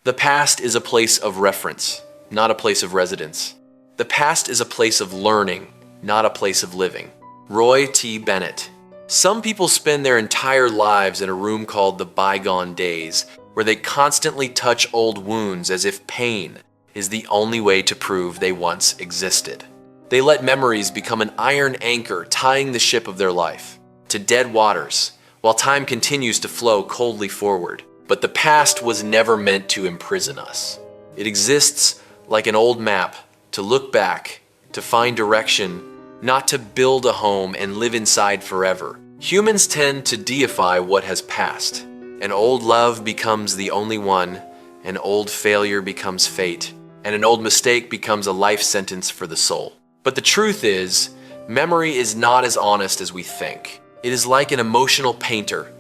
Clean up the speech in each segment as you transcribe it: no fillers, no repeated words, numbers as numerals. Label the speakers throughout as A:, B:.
A: The past is a place of reference, not a place of residence. The past is a place of learning, not a place of living. Roy T. Bennett. Some people spend their entire lives in a room called the bygone days, where they constantly touch old wounds as if pain is the only way to prove they once existed. They let memories become an iron anchor tying the ship of their life to dead waters, while time continues to flow coldly forward. But the past was never meant to imprison us. It exists like an old map to look back, to find direction, not to build a home and live inside forever. Humans tend to deify what has passed. An old love becomes the only one, an old failure becomes fate, and an old mistake becomes a life sentence for the soul. But the truth is, memory is not as honest as we think. It is like an emotional painter,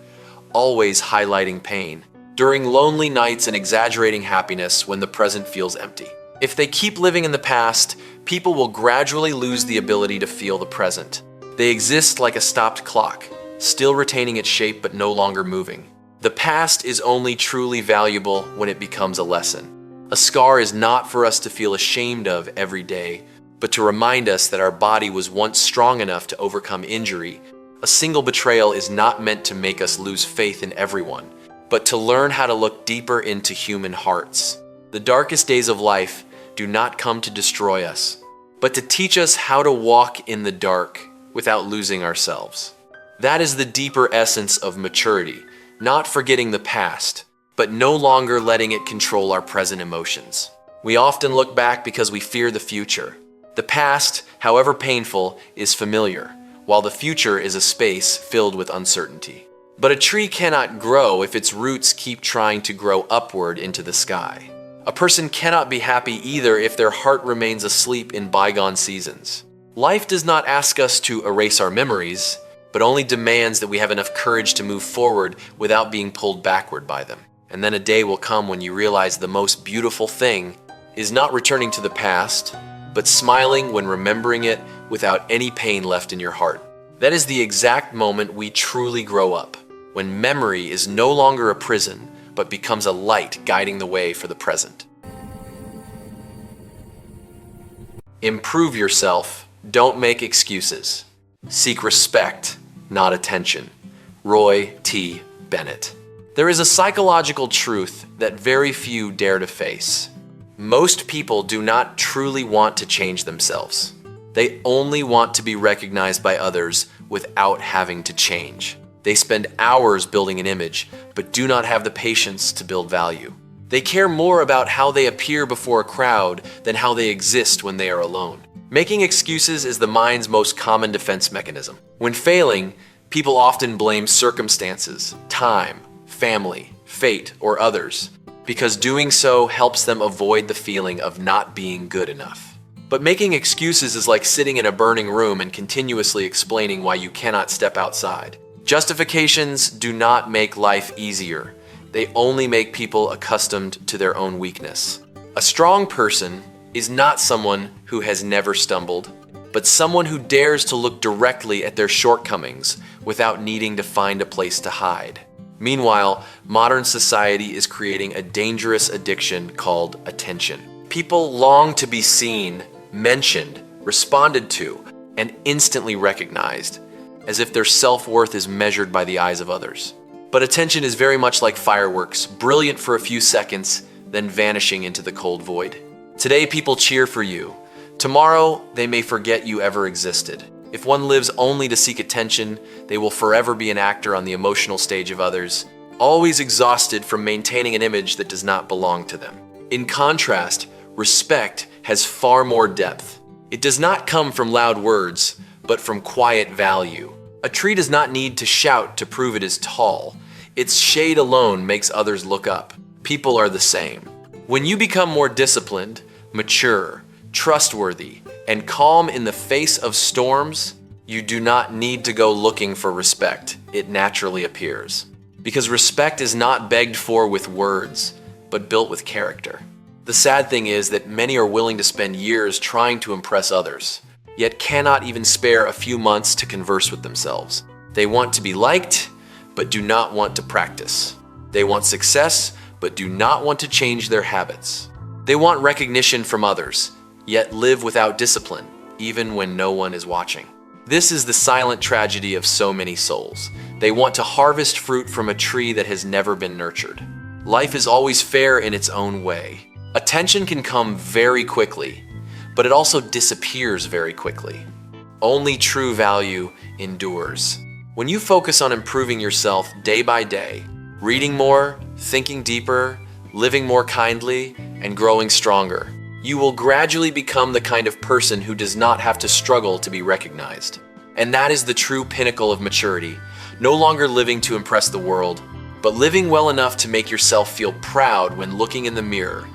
A: always highlighting pain, during lonely nights and exaggerating happiness when the present feels empty. If they keep living in the past, people will gradually lose the ability to feel the present. They exist like a stopped clock, still retaining its shape but no longer moving. The past is only truly valuable when it becomes a lesson. A scar is not for us to feel ashamed of every day, but to remind us that our body was once strong enough to overcome injury. A single betrayal is not meant to make us lose faith in everyone, but to learn how to look deeper into human hearts. The darkest days of life do not come to destroy us, but to teach us how to walk in the dark without losing ourselves. That is the deeper essence of maturity, not forgetting the past, but no longer letting it control our present emotions. We often look back because we fear the future. The past, however painful, is familiar, while the future is a space filled with uncertainty. But a tree cannot grow if its roots keep trying to grow upward into the sky. A person cannot be happy either if their heart remains asleep in bygone seasons. Life does not ask us to erase our memories, but only demands that we have enough courage to move forward without being pulled backward by them. And then a day will come when you realize the most beautiful thing is not returning to the past, but smiling when remembering it without any pain left in your heart. That is the exact moment we truly grow up, when memory is no longer a prison, but becomes a light guiding the way for the present. Improve yourself. Don't make excuses. Seek respect, not attention. Roy T. Bennett. There is a psychological truth that very few dare to face. Most people do not truly want to change themselves. They only want to be recognized by others without having to change. They spend hours building an image, but do not have the patience to build value. They care more about how they appear before a crowd than how they exist when they are alone. Making excuses is the mind's most common defense mechanism. When failing, people often blame circumstances, time, family, fate, or others, because doing so helps them avoid the feeling of not being good enough. But making excuses is like sitting in a burning room and continuously explaining why you cannot step outside. Justifications do not make life easier. They only make people accustomed to their own weakness. A strong person is not someone who has never stumbled, but someone who dares to look directly at their shortcomings without needing to find a place to hide. Meanwhile, modern society is creating a dangerous addiction called attention. People long to be seen, mentioned, responded to, and instantly recognized, as if their self-worth is measured by the eyes of others. But attention is very much like fireworks, brilliant for a few seconds, then vanishing into the cold void. Today people cheer for you. Tomorrow they may forget you ever existed. If one lives only to seek attention, they will forever be an actor on the emotional stage of others, always exhausted from maintaining an image that does not belong to them. In contrast, respect has far more depth. It does not come from loud words, but from quiet value. A tree does not need to shout to prove it is tall. Its shade alone makes others look up. People are the same. When you become more disciplined, mature, trustworthy, and calm in the face of storms, you do not need to go looking for respect. It naturally appears. Because respect is not begged for with words, but built with character. The sad thing is that many are willing to spend years trying to impress others, yet cannot even spare a few months to converse with themselves. They want to be liked, but do not want to practice. They want success, but do not want to change their habits. They want recognition from others, yet live without discipline, even when no one is watching. This is the silent tragedy of so many souls. They want to harvest fruit from a tree that has never been nurtured. Life is always fair in its own way. Attention can come very quickly, but it also disappears very quickly. Only true value endures. When you focus on improving yourself day by day, reading more, thinking deeper, living more kindly, and growing stronger, you will gradually become the kind of person who does not have to struggle to be recognized. And that is the true pinnacle of maturity, no longer living to impress the world, but living well enough to make yourself feel proud when looking in the mirror.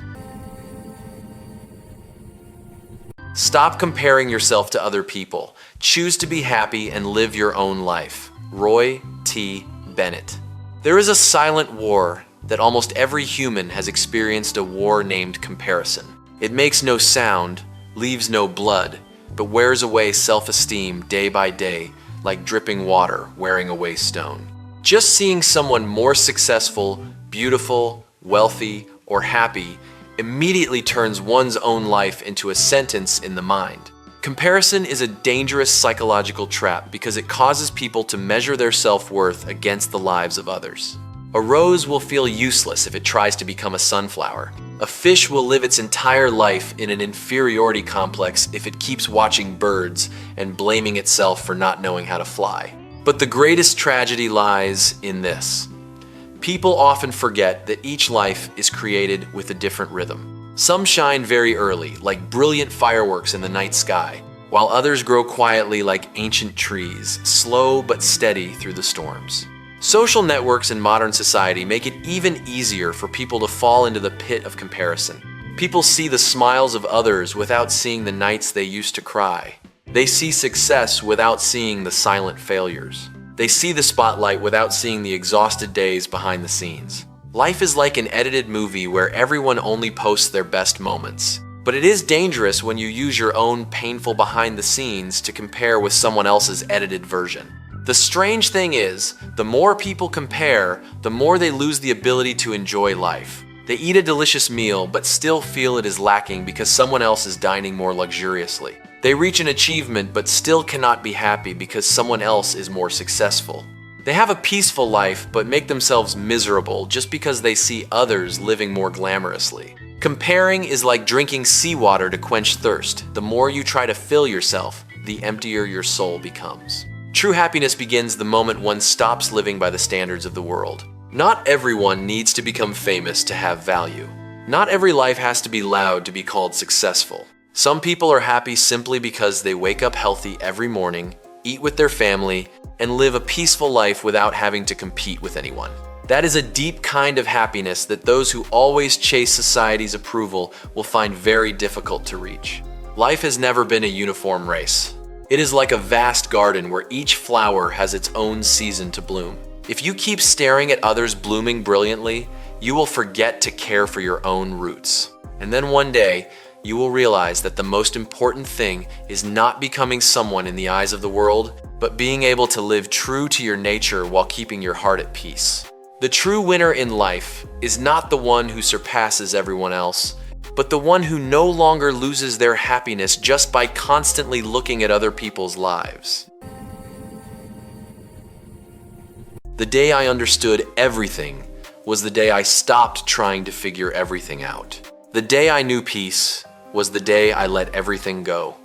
A: Stop comparing yourself to other people. Choose to be happy and live your own life. Roy T. Bennett. There is a silent war that almost every human has experienced, a war named comparison. It makes no sound, leaves no blood, but wears away self-esteem day by day like dripping water wearing away stone. Just seeing someone more successful, beautiful, wealthy, or happy immediately turns one's own life into a sentence in the mind. Comparison is a dangerous psychological trap because it causes people to measure their self-worth against the lives of others. A rose will feel useless if it tries to become a sunflower. A fish will live its entire life in an inferiority complex if it keeps watching birds and blaming itself for not knowing how to fly. But the greatest tragedy lies in this. People often forget that each life is created with a different rhythm. Some shine very early, like brilliant fireworks in the night sky, while others grow quietly like ancient trees, slow but steady through the storms. Social networks in modern society make it even easier for people to fall into the pit of comparison. People see the smiles of others without seeing the nights they used to cry. They see success without seeing the silent failures. They see the spotlight without seeing the exhausted days behind the scenes. Life is like an edited movie where everyone only posts their best moments. But it is dangerous when you use your own painful behind the scenes to compare with someone else's edited version. The strange thing is, the more people compare, the more they lose the ability to enjoy life. They eat a delicious meal but still feel it is lacking because someone else is dining more luxuriously. They reach an achievement but still cannot be happy because someone else is more successful. They have a peaceful life but make themselves miserable just because they see others living more glamorously. Comparing is like drinking seawater to quench thirst. The more you try to fill yourself, the emptier your soul becomes. True happiness begins the moment one stops living by the standards of the world. Not everyone needs to become famous to have value. Not every life has to be loud to be called successful. Some people are happy simply because they wake up healthy every morning, eat with their family, and live a peaceful life without having to compete with anyone. That is a deep kind of happiness that those who always chase society's approval will find very difficult to reach. Life has never been a uniform race. It is like a vast garden where each flower has its own season to bloom. If you keep staring at others blooming brilliantly, you will forget to care for your own roots. And then one day, you will realize that the most important thing is not becoming someone in the eyes of the world, but being able to live true to your nature while keeping your heart at peace. The true winner in life is not the one who surpasses everyone else, but the one who no longer loses their happiness just by constantly looking at other people's lives. The day I understood everything was the day I stopped trying to figure everything out. The day I knew peace was the day I let everything go.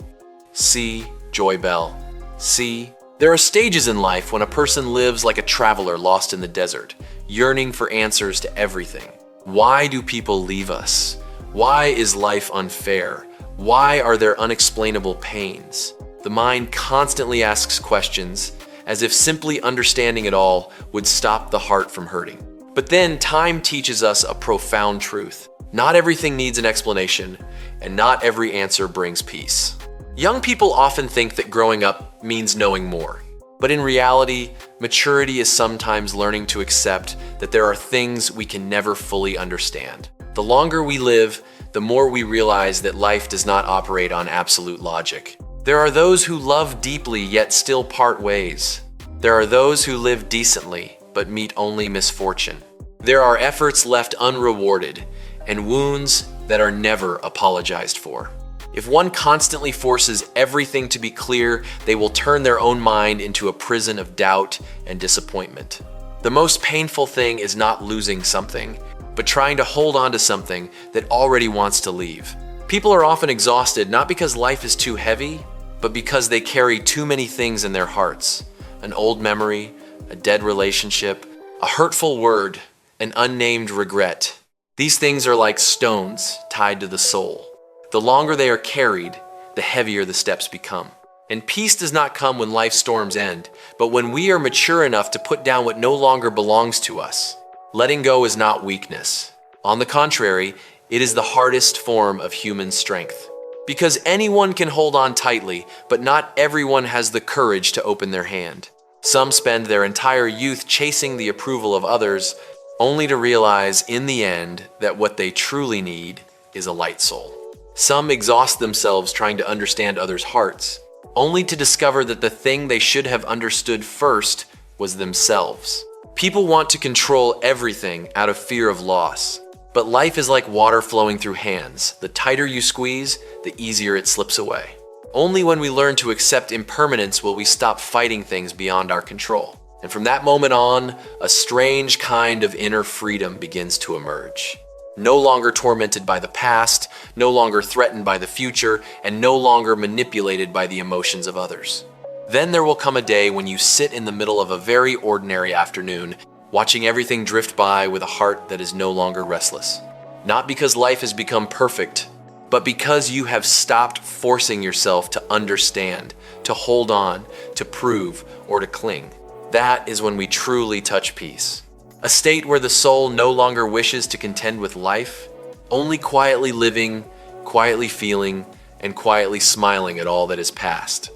A: C. JoyBell C. There are stages in life when a person lives like a traveler lost in the desert, yearning for answers to everything. Why do people leave us? Why is life unfair? Why are there unexplainable pains? The mind constantly asks questions, as if simply understanding it all would stop the heart from hurting. But then time teaches us a profound truth. Not everything needs an explanation, and not every answer brings peace. Young people often think that growing up means knowing more. But in reality, maturity is sometimes learning to accept that there are things we can never fully understand. The longer we live, the more we realize that life does not operate on absolute logic. There are those who love deeply yet still part ways. There are those who live decently but meet only misfortune. There are efforts left unrewarded and wounds that are never apologized for. If one constantly forces everything to be clear, they will turn their own mind into a prison of doubt and disappointment. The most painful thing is not losing something, but trying to hold on to something that already wants to leave. People are often exhausted not because life is too heavy, but because they carry too many things in their hearts. An old memory, a dead relationship, a hurtful word, an unnamed regret. These things are like stones tied to the soul. The longer they are carried, the heavier the steps become. And peace does not come when life's storms end, but when we are mature enough to put down what no longer belongs to us. Letting go is not weakness. On the contrary, it is the hardest form of human strength. Because anyone can hold on tightly, but not everyone has the courage to open their hand. Some spend their entire youth chasing the approval of others, only to realize in the end that what they truly need is a light soul. Some exhaust themselves trying to understand others' hearts, only to discover that the thing they should have understood first was themselves. People want to control everything out of fear of loss, but life is like water flowing through hands. The tighter you squeeze, the easier it slips away. Only when we learn to accept impermanence will we stop fighting things beyond our control. And from that moment on, a strange kind of inner freedom begins to emerge. No longer tormented by the past, no longer threatened by the future, and no longer manipulated by the emotions of others. Then there will come a day when you sit in the middle of a very ordinary afternoon, watching everything drift by with a heart that is no longer restless. Not because life has become perfect, but because you have stopped forcing yourself to understand, to hold on, to prove, or to cling. That is when we truly touch peace. A state where the soul no longer wishes to contend with life, only quietly living, quietly feeling, and quietly smiling at all that is past.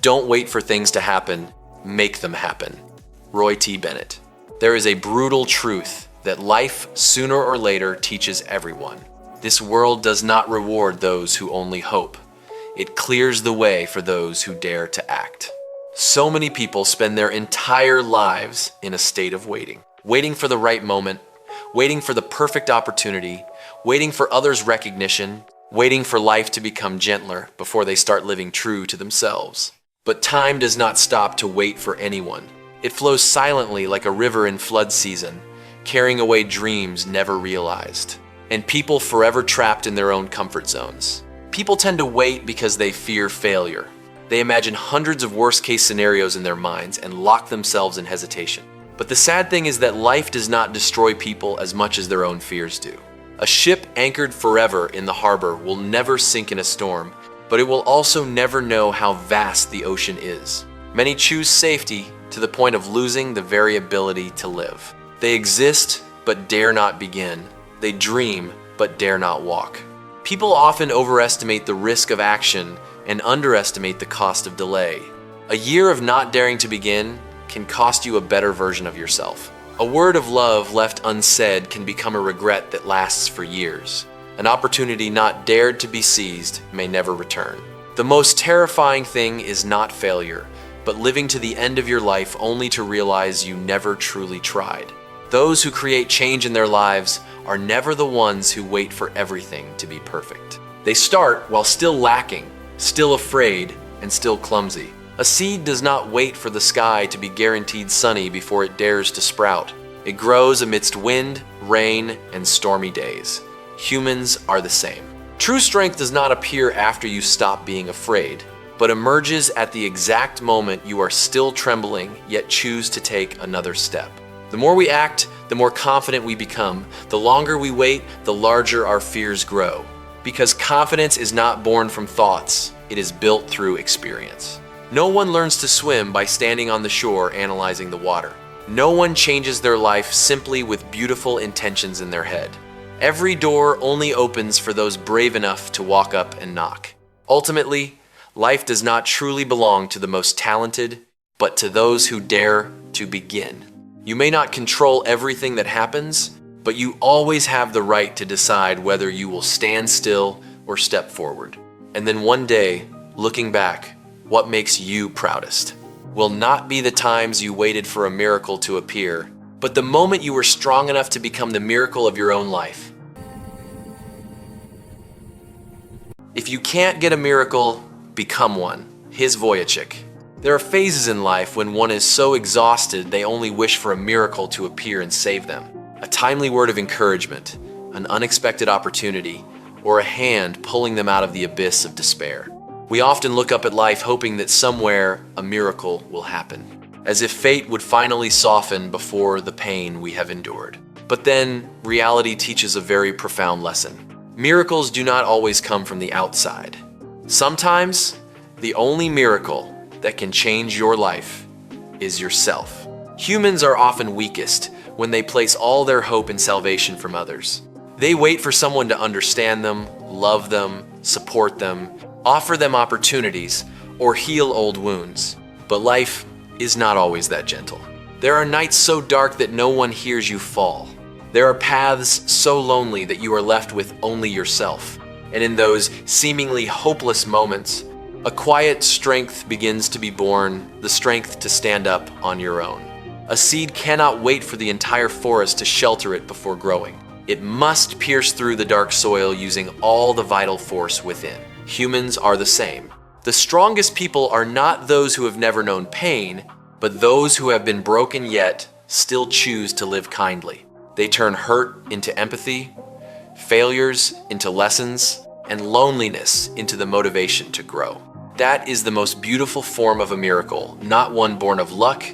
A: Don't wait for things to happen, make them happen. Roy T. Bennett. There is a brutal truth that life, sooner or later, teaches everyone. This world does not reward those who only hope. It clears the way for those who dare to act. So many people spend their entire lives in a state of waiting. Waiting for the right moment, waiting for the perfect opportunity, waiting for others' recognition, waiting for life to become gentler before they start living true to themselves. But time does not stop to wait for anyone. It flows silently like a river in flood season, carrying away dreams never realized, and people forever trapped in their own comfort zones. People tend to wait because they fear failure. They imagine hundreds of worst-case scenarios in their minds and lock themselves in hesitation. But the sad thing is that life does not destroy people as much as their own fears do. A ship anchored forever in the harbor will never sink in a storm, but it will also never know how vast the ocean is. Many choose safety to the point of losing the very ability to live. They exist, but dare not begin. They dream, but dare not walk. People often overestimate the risk of action and underestimate the cost of delay. A year of not daring to begin can cost you a better version of yourself. A word of love left unsaid can become a regret that lasts for years. An opportunity not dared to be seized may never return. The most terrifying thing is not failure, but living to the end of your life only to realize you never truly tried. Those who create change in their lives are never the ones who wait for everything to be perfect. They start while still lacking, still afraid, and still clumsy. A seed does not wait for the sky to be guaranteed sunny before it dares to sprout. It grows amidst wind, rain, and stormy days. Humans are the same. True strength does not appear after you stop being afraid, but emerges at the exact moment you are still trembling, yet choose to take another step. The more we act, the more confident we become. The longer we wait, the larger our fears grow. Because confidence is not born from thoughts, it is built through experience. No one learns to swim by standing on the shore analyzing the water. No one changes their life simply with beautiful intentions in their head. Every door only opens for those brave enough to walk up and knock. Ultimately, life does not truly belong to the most talented, but to those who dare to begin. You may not control everything that happens, but you always have the right to decide whether you will stand still or step forward. And then one day, looking back, what makes you proudest? will not be the times you waited for a miracle to appear, but the moment you were strong enough to become the miracle of your own life. If you can't get a miracle, become one. His Vujicic. There are phases in life when one is so exhausted they only wish for a miracle to appear and save them. A timely word of encouragement, an unexpected opportunity, or a hand pulling them out of the abyss of despair. We often look up at life hoping that somewhere a miracle will happen, as if fate would finally soften before the pain we have endured. But then reality teaches a very profound lesson. Miracles do not always come from the outside. Sometimes, the only miracle that can change your life is yourself. Humans are often weakest when they place all their hope and salvation from others. They wait for someone to understand them, love them, support them, offer them opportunities, or heal old wounds. But life is not always that gentle. There are nights so dark that no one hears you fall. There are paths so lonely that you are left with only yourself. And in those seemingly hopeless moments, a quiet strength begins to be born, the strength to stand up on your own. A seed cannot wait for the entire forest to shelter it before growing. It must pierce through the dark soil using all the vital force within. Humans are the same. The strongest people are not those who have never known pain, but those who have been broken yet still choose to live kindly. They turn hurt into empathy, failures into lessons, and loneliness into the motivation to grow. That is the most beautiful form of a miracle, not one born of luck,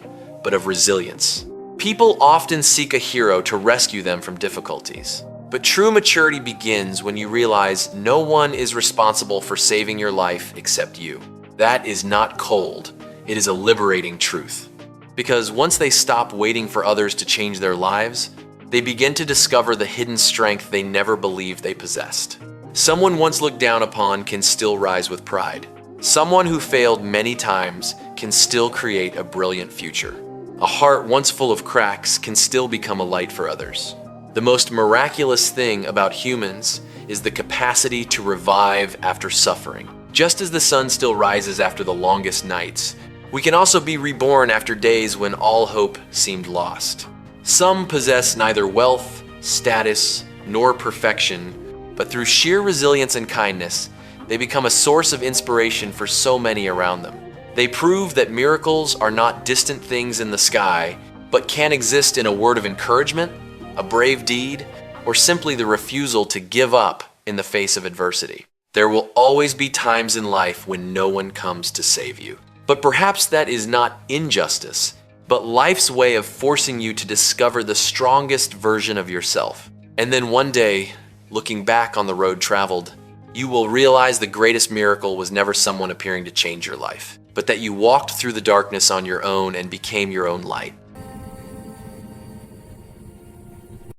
A: but of resilience. People often seek a hero to rescue them from difficulties. But true maturity begins when you realize no one is responsible for saving your life except you. That is not cold, it is a liberating truth. Because once they stop waiting for others to change their lives, they begin to discover the hidden strength they never believed they possessed. Someone once looked down upon can still rise with pride. Someone who failed many times can still create a brilliant future. A heart once full of cracks can still become a light for others. The most miraculous thing about humans is the capacity to revive after suffering. Just as the sun still rises after the longest nights, we can also be reborn after days when all hope seemed lost. Some possess neither wealth, status, nor perfection, but through sheer resilience and kindness, they become a source of inspiration for so many around them. They prove that miracles are not distant things in the sky, but can exist in a word of encouragement, a brave deed, or simply the refusal to give up in the face of adversity. There will always be times in life when no one comes to save you. But perhaps that is not injustice, but life's way of forcing you to discover the strongest version of yourself. And then one day, looking back on the road traveled, you will realize the greatest miracle was never someone appearing to change your life, but that you walked through the darkness on your own and became your own light.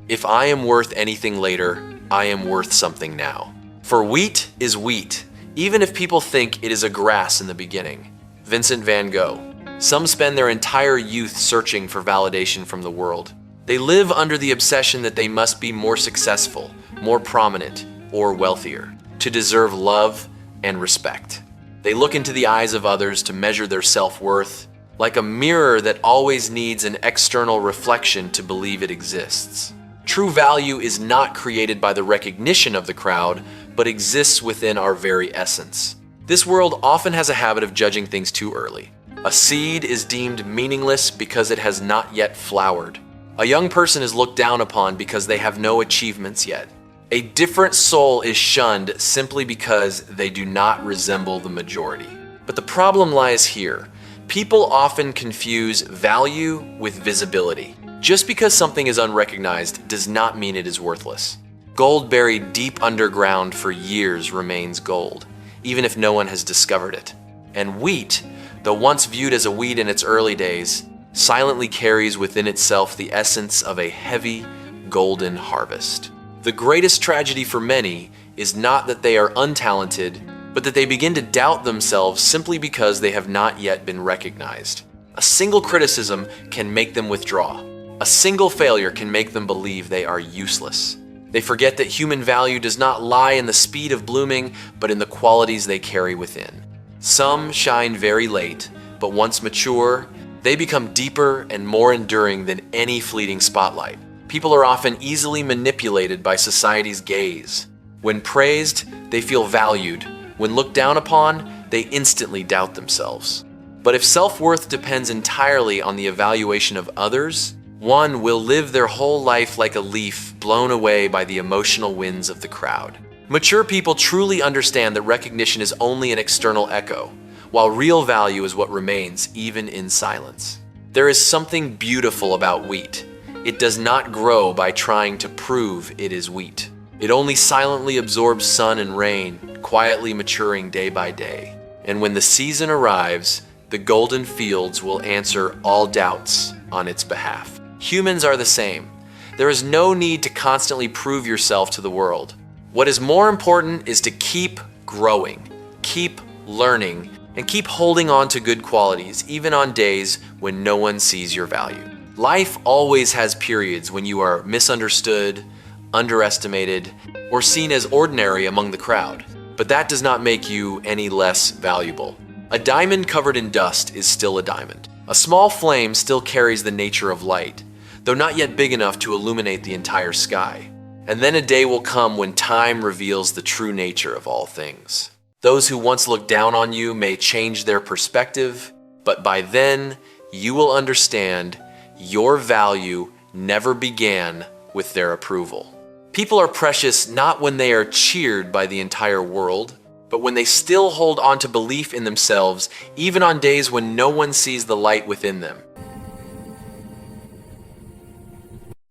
A: If I am worth anything later, I am worth something now. For wheat is wheat, even if people think it is a grass in the beginning. Vincent Van Gogh. Some spend their entire youth searching for validation from the world. They live under the obsession that they must be more successful, more prominent, or wealthier to deserve love and respect. They look into the eyes of others to measure their self-worth, like a mirror that always needs an external reflection to believe it exists. True value is not created by the recognition of the crowd, but exists within our very essence. This world often has a habit of judging things too early. A seed is deemed meaningless because it has not yet flowered. A young person is looked down upon because they have no achievements yet. A different soul is shunned simply because they do not resemble the majority. But the problem lies here. People often confuse value with visibility. Just because something is unrecognized does not mean it is worthless. Gold buried deep underground for years remains gold, even if no one has discovered it. And wheat, though once viewed as a weed in its early days, silently carries within itself the essence of a heavy, golden harvest. The greatest tragedy for many is not that they are untalented, but that they begin to doubt themselves simply because they have not yet been recognized. A single criticism can make them withdraw. A single failure can make them believe they are useless. They forget that human value does not lie in the speed of blooming, but in the qualities they carry within. Some shine very late, but once mature, they become deeper and more enduring than any fleeting spotlight. People are often easily manipulated by society's gaze. When praised, they feel valued. When looked down upon, they instantly doubt themselves. But if self-worth depends entirely on the evaluation of others, one will live their whole life like a leaf blown away by the emotional winds of the crowd. Mature people truly understand that recognition is only an external echo, while real value is what remains even in silence. There is something beautiful about wheat. It does not grow by trying to prove it is wheat. It only silently absorbs sun and rain, quietly maturing day by day. And when the season arrives, the golden fields will answer all doubts on its behalf. Humans are the same. There is no need to constantly prove yourself to the world. What is more important is to keep growing, keep learning, and keep holding on to good qualities, even on days when no one sees your value. Life always has periods when you are misunderstood, underestimated, or seen as ordinary among the crowd. But that does not make you any less valuable. A diamond covered in dust is still a diamond. A small flame still carries the nature of light, though not yet big enough to illuminate the entire sky. And then a day will come when time reveals the true nature of all things. Those who once looked down on you may change their perspective, but by then you will understand your value never began with their approval. People are precious not when they are cheered by the entire world, but when they still hold on to belief in themselves, even on days when no one sees the light within them.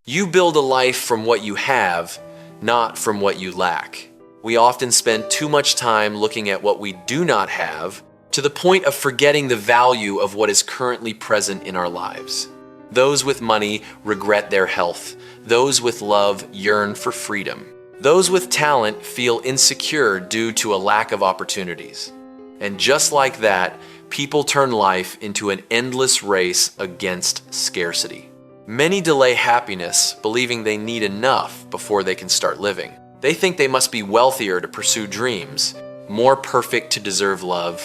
A: You build a life from what you have, not from what you lack. We often spend too much time looking at what we do not have, to the point of forgetting the value of what is currently present in our lives. Those with money regret their health. Those with love yearn for freedom. Those with talent feel insecure due to a lack of opportunities. And just like that, people turn life into an endless race against scarcity. Many delay happiness, believing they need enough before they can start living. They think they must be wealthier to pursue dreams, more perfect to deserve love,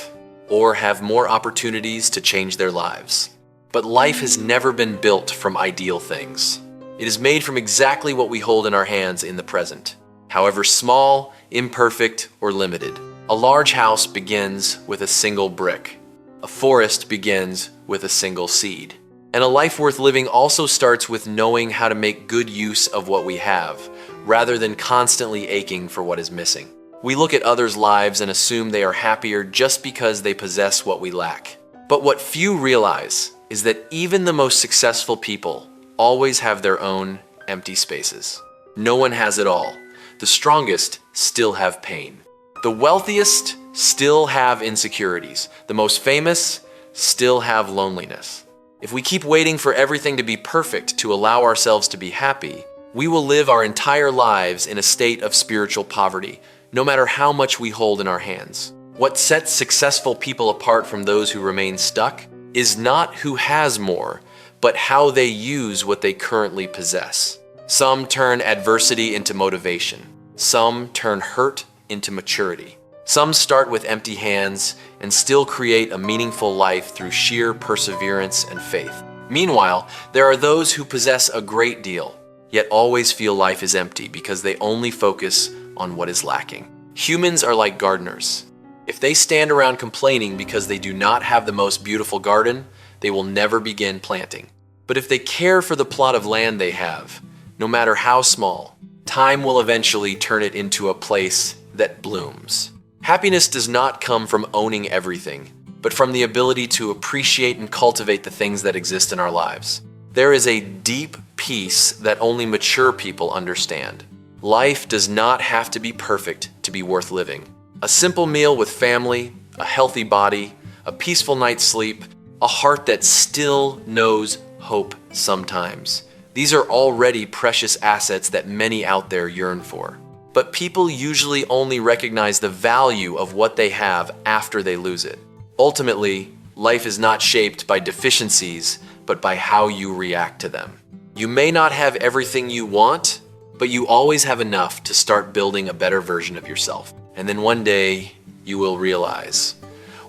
A: or have more opportunities to change their lives. But life has never been built from ideal things. It is made from exactly what we hold in our hands in the present, however small, imperfect, or limited. A large house begins with a single brick. A forest begins with a single seed. And a life worth living also starts with knowing how to make good use of what we have, rather than constantly aching for what is missing. We look at others' lives and assume they are happier just because they possess what we lack. But what few realize is that even the most successful people always have their own empty spaces. No one has it all. The strongest still have pain. The wealthiest still have insecurities. The most famous still have loneliness. If we keep waiting for everything to be perfect to allow ourselves to be happy, we will live our entire lives in a state of spiritual poverty, no matter how much we hold in our hands. What sets successful people apart from those who remain stuck is not who has more, but how they use what they currently possess. Some turn adversity into motivation. Some turn hurt into maturity. Some start with empty hands and still create a meaningful life through sheer perseverance and faith. Meanwhile, there are those who possess a great deal, yet always feel life is empty because they only focus on what is lacking. Humans are like gardeners. If they stand around complaining because they do not have the most beautiful garden, they will never begin planting. But if they care for the plot of land they have, no matter how small, time will eventually turn it into a place that blooms. Happiness does not come from owning everything, but from the ability to appreciate and cultivate the things that exist in our lives. There is a deep peace that only mature people understand. Life does not have to be perfect to be worth living. A simple meal with family, a healthy body, a peaceful night's sleep, a heart that still knows hope sometimes. These are already precious assets that many out there yearn for. But people usually only recognize the value of what they have after they lose it. Ultimately, life is not shaped by deficiencies, but by how you react to them. You may not have everything you want, but you always have enough to start building a better version of yourself. And then one day, you will realize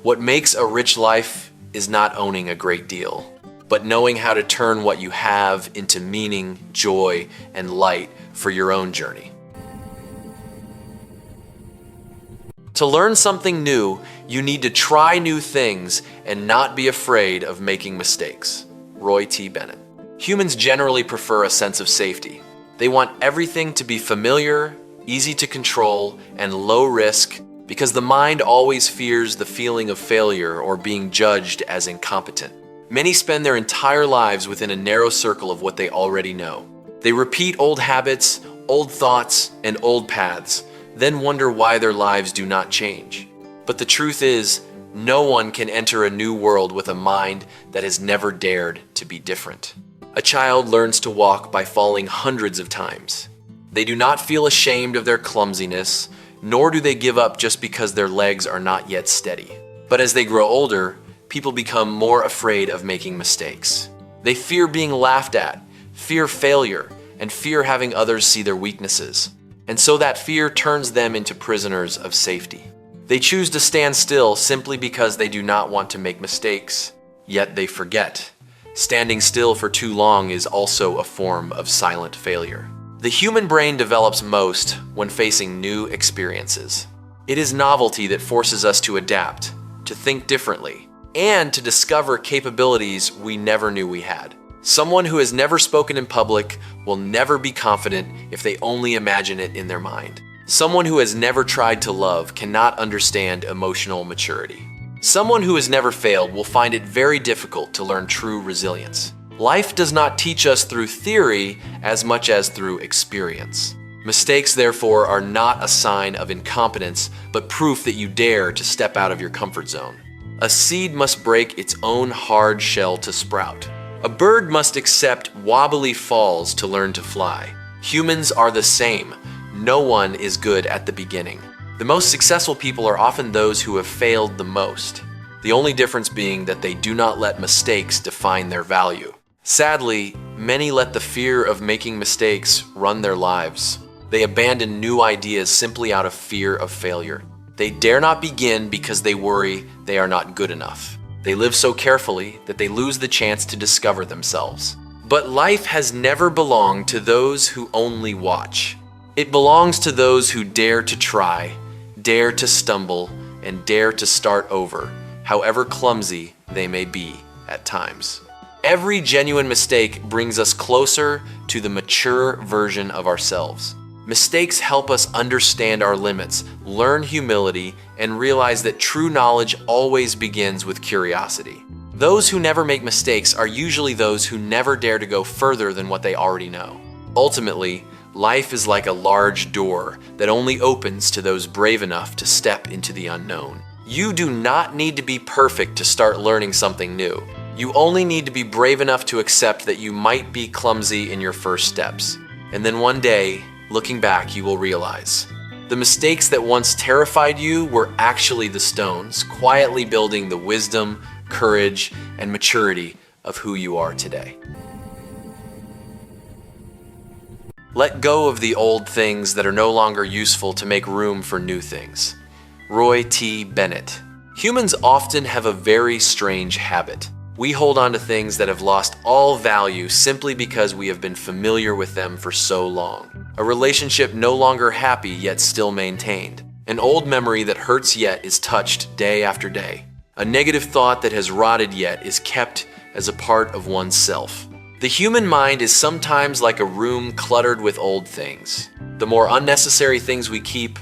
A: what makes a rich life is not owning a great deal, but knowing how to turn what you have into meaning, joy, and light for your own journey. To learn something new, you need to try new things and not be afraid of making mistakes. Roy T. Bennett. Humans generally prefer a sense of safety. They want everything to be familiar, easy to control, and low risk because the mind always fears the feeling of failure or being judged as incompetent. Many spend their entire lives within a narrow circle of what they already know. They repeat old habits, old thoughts, and old paths, then wonder why their lives do not change. But the truth is, no one can enter a new world with a mind that has never dared to be different. A child learns to walk by falling hundreds of times. They do not feel ashamed of their clumsiness, nor do they give up just because their legs are not yet steady. But as they grow older, people become more afraid of making mistakes. They fear being laughed at, fear failure, and fear having others see their weaknesses. And so that fear turns them into prisoners of safety. They choose to stand still simply because they do not want to make mistakes. Yet they forget. Standing still for too long is also a form of silent failure. The human brain develops most when facing new experiences. It is novelty that forces us to adapt, to think differently, and to discover capabilities we never knew we had. Someone who has never spoken in public will never be confident if they only imagine it in their mind. Someone who has never tried to love cannot understand emotional maturity. Someone who has never failed will find it very difficult to learn true resilience. Life does not teach us through theory as much as through experience. Mistakes, therefore, are not a sign of incompetence, but proof that you dare to step out of your comfort zone. A seed must break its own hard shell to sprout. A bird must accept wobbly falls to learn to fly. Humans are the same. No one is good at the beginning. The most successful people are often those who have failed the most. The only difference being that they do not let mistakes define their value. Sadly, many let the fear of making mistakes run their lives. They abandon new ideas simply out of fear of failure. They dare not begin because they worry they are not good enough. They live so carefully that they lose the chance to discover themselves. But life has never belonged to those who only watch. It belongs to those who dare to try, dare to stumble, and dare to start over, however clumsy they may be at times. Every genuine mistake brings us closer to the mature version of ourselves. Mistakes help us understand our limits, learn humility, and realize that true knowledge always begins with curiosity. Those who never make mistakes are usually those who never dare to go further than what they already know. Ultimately, life is like a large door that only opens to those brave enough to step into the unknown. You do not need to be perfect to start learning something new. You only need to be brave enough to accept that you might be clumsy in your first steps. And then one day, looking back, you will realize the mistakes that once terrified you were actually the stones, quietly building the wisdom, courage, and maturity of who you are today. Let go of the old things that are no longer useful to make room for new things. Roy T. Bennett. Humans often have a very strange habit. We hold on to things that have lost all value simply because we have been familiar with them for so long. A relationship no longer happy yet still maintained. An old memory that hurts yet is touched day after day. A negative thought that has rotted yet is kept as a part of oneself. The human mind is sometimes like a room cluttered with old things. The more unnecessary things we keep,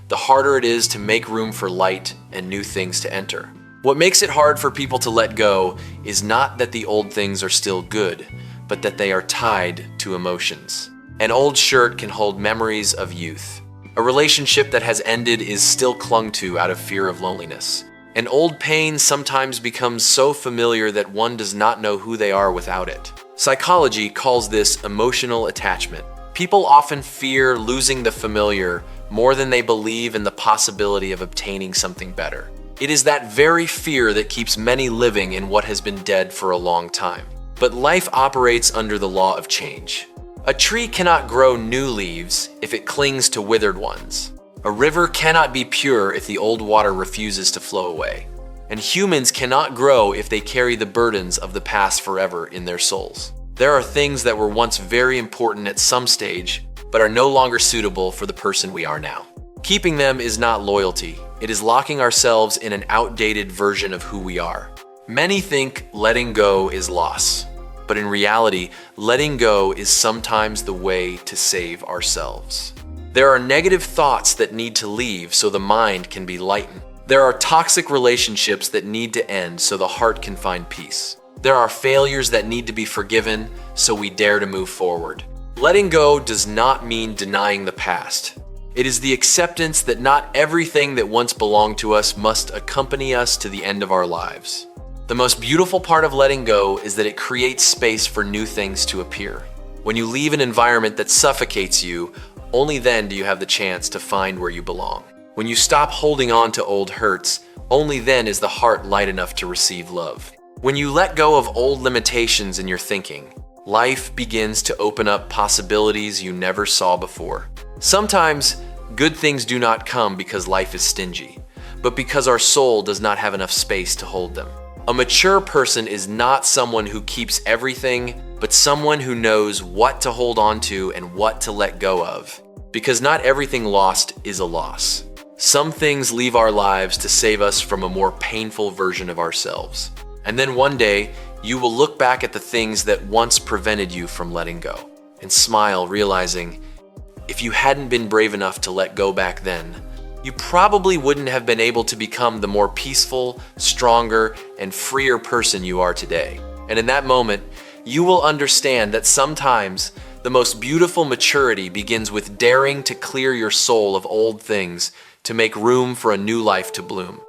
A: the harder it is to make room for light and new things to enter. What makes it hard for people to let go is not that the old things are still good, but that they are tied to emotions. An old shirt can hold memories of youth. A relationship that has ended is still clung to out of fear of loneliness. An old pain sometimes becomes so familiar that one does not know who they are without it. Psychology calls this emotional attachment. People often fear losing the familiar more than they believe in the possibility of obtaining something better. It is that very fear that keeps many living in what has been dead for a long time. But life operates under the law of change. A tree cannot grow new leaves if it clings to withered ones. A river cannot be pure if the old water refuses to flow away. And humans cannot grow if they carry the burdens of the past forever in their souls. There are things that were once very important at some stage, but are no longer suitable for the person we are now. Keeping them is not loyalty. It is locking ourselves in an outdated version of who we are. Many think letting go is loss, but in reality, letting go is sometimes the way to save ourselves. There are negative thoughts that need to leave so the mind can be lightened. There are toxic relationships that need to end so the heart can find peace. There are failures that need to be forgiven so we dare to move forward. Letting go does not mean denying the past. It is the acceptance that not everything that once belonged to us must accompany us to the end of our lives. The most beautiful part of letting go is that it creates space for new things to appear. When you leave an environment that suffocates you, only then do you have the chance to find where you belong. When you stop holding on to old hurts, only then is the heart light enough to receive love. When you let go of old limitations in your thinking, life begins to open up possibilities you never saw before. Sometimes, good things do not come because life is stingy, but because our soul does not have enough space to hold them. A mature person is not someone who keeps everything, but someone who knows what to hold on to and what to let go of. Because not everything lost is a loss. Some things leave our lives to save us from a more painful version of ourselves. And then one day, you will look back at the things that once prevented you from letting go and smile, realizing if you hadn't been brave enough to let go back then, you probably wouldn't have been able to become the more peaceful, stronger, and freer person you are today. And in that moment, you will understand that sometimes the most beautiful maturity begins with daring to clear your soul of old things to make room for a new life to bloom.